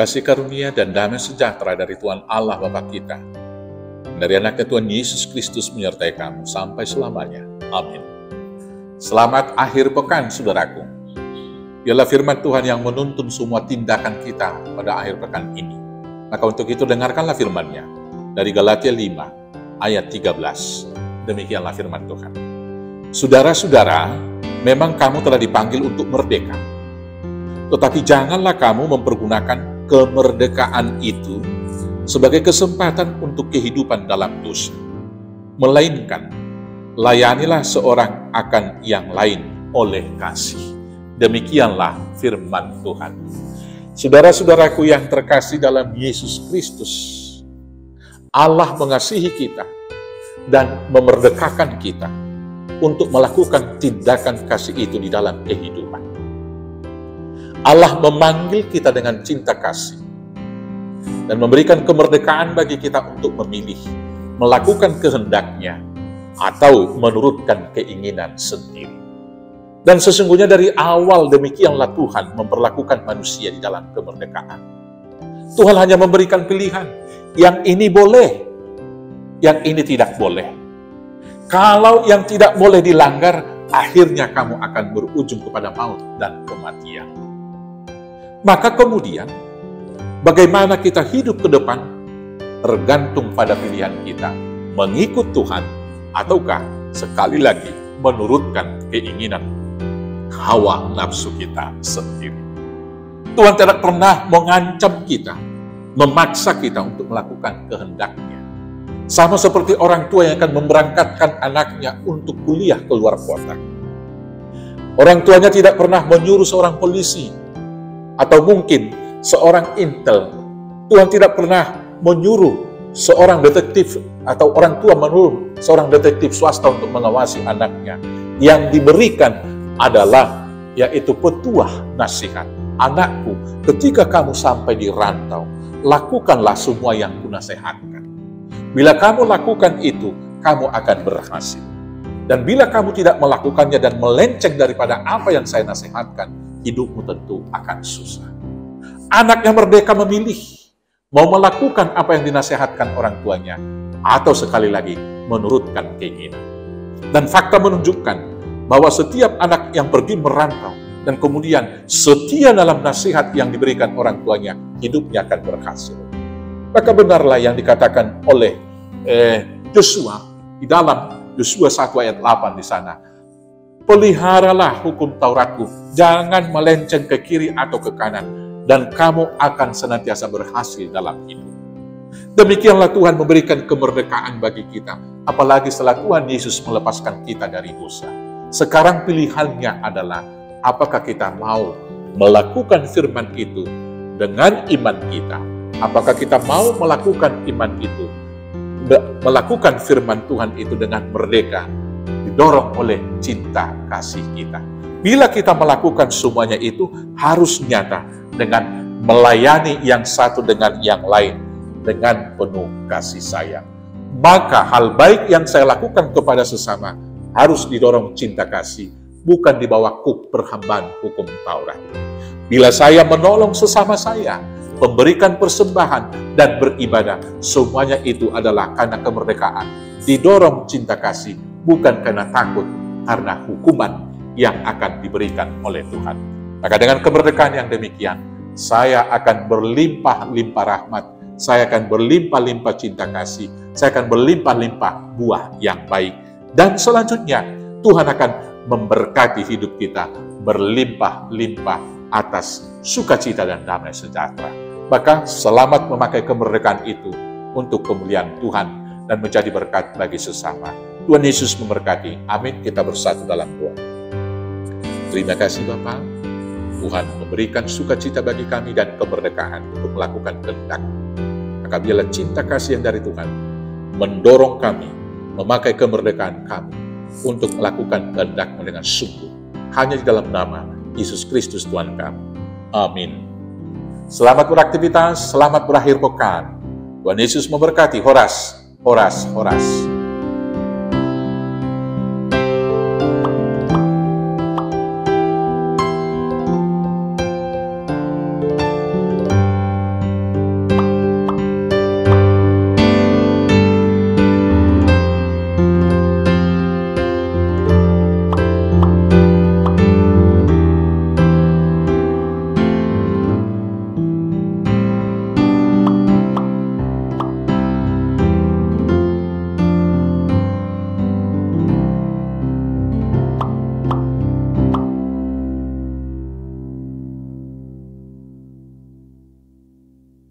Kasih karunia dan damai sejahtera dari Tuhan Allah Bapa kita, dari anaknya Tuhan Yesus Kristus menyertai kamu sampai selamanya. Amin. Selamat akhir pekan, saudaraku. Biarlah firman Tuhan yang menuntun semua tindakan kita pada akhir pekan ini. Maka untuk itu dengarkanlah firman-Nya dari Galatia 5 ayat 13. Demikianlah firman Tuhan. Saudara-saudara, memang kamu telah dipanggil untuk merdeka. Tetapi janganlah kamu mempergunakan kemerdekaan itu sebagai kesempatan untuk kehidupan dalam dosa. Melainkan, layanilah seorang akan yang lain oleh kasih. Demikianlah firman Tuhan. Saudara-saudaraku yang terkasih dalam Yesus Kristus, Allah mengasihi kita dan memerdekakan kita untuk melakukan tindakan kasih itu di dalam kehidupan. Allah memanggil kita dengan cinta kasih dan memberikan kemerdekaan bagi kita untuk memilih, melakukan kehendak-Nya atau menurutkan keinginan sendiri. Dan sesungguhnya dari awal demikianlah Tuhan memperlakukan manusia di dalam kemerdekaan. Tuhan hanya memberikan pilihan, yang ini boleh, yang ini tidak boleh. Kalau yang tidak boleh dilanggar, akhirnya kamu akan berujung kepada maut dan kematian. Maka kemudian, bagaimana kita hidup ke depan tergantung pada pilihan kita, mengikut Tuhan ataukah sekali lagi menurutkan keinginan hawa nafsu kita sendiri. Tuhan tidak pernah mengancam kita, memaksa kita untuk melakukan kehendak-Nya. Sama seperti orang tua yang akan memberangkatkan anaknya untuk kuliah ke luar kota. Orang tuanya tidak pernah menyuruh seorang polisi atau mungkin seorang intel. Tuhan tidak pernah menyuruh seorang detektif atau orang tua menyuruh seorang detektif swasta untuk mengawasi anaknya. Yang diberikan adalah yaitu petuah nasihat. Anakku, ketika kamu sampai di rantau, lakukanlah semua yang kunasihatkan. Bila kamu lakukan itu, kamu akan berhasil. Dan bila kamu tidak melakukannya dan melenceng daripada apa yang saya nasihatkan, hidupmu tentu akan susah. Anak yang merdeka memilih, mau melakukan apa yang dinasihatkan orang tuanya, atau sekali lagi menurutkan keinginan. Dan fakta menunjukkan bahwa setiap anak yang pergi merantau dan kemudian setia dalam nasihat yang diberikan orang tuanya, hidupnya akan berhasil. Maka benarlah yang dikatakan oleh Yosua di dalam Yosua 1 ayat 8 di sana. Peliharalah hukum Tauratku, jangan melenceng ke kiri atau ke kanan, dan kamu akan senantiasa berhasil dalam hidup. Demikianlah Tuhan memberikan kemerdekaan bagi kita, apalagi setelah Tuhan Yesus melepaskan kita dari dosa. Sekarang pilihannya adalah, apakah kita mau melakukan firman itu dengan iman kita? Apakah kita mau melakukan iman itu, melakukan firman Tuhan itu dengan merdeka, didorong oleh cinta kasih kita. Bila kita melakukan semuanya itu harus nyata dengan melayani yang satu dengan yang lain dengan penuh kasih sayang. Maka hal baik yang saya lakukan kepada sesama harus didorong cinta kasih, bukan di bawah perhambaan hukum Taurat. Bila saya menolong sesama saya, memberikan persembahan dan beribadah, semuanya itu adalah karena kemerdekaan, didorong cinta kasih, bukan karena takut, karena hukuman yang akan diberikan oleh Tuhan. Maka dengan kemerdekaan yang demikian, saya akan berlimpah-limpah rahmat, saya akan berlimpah-limpah cinta kasih, saya akan berlimpah-limpah buah yang baik. Dan selanjutnya, Tuhan akan memberkati hidup kita, berlimpah-limpah atas sukacita dan damai sejahtera. Maka selamat memakai kemerdekaan itu untuk kemuliaan Tuhan dan menjadi berkat bagi sesama. Tuhan Yesus memberkati. Amin. Kita bersatu dalam doa. Terima kasih Bapa. Tuhan memberikan sukacita bagi kami dan kemerdekaan untuk melakukan kehendak. Maka biarlah cinta kasih yang dari Tuhan mendorong kami memakai kemerdekaan kami untuk melakukan kehendak-Mu dengan sungguh. Hanya di dalam nama Yesus Kristus Tuhan kami. Amin. Selamat beraktivitas, selamat berakhir pekan. Tuhan Yesus memberkati. Horas, horas, horas.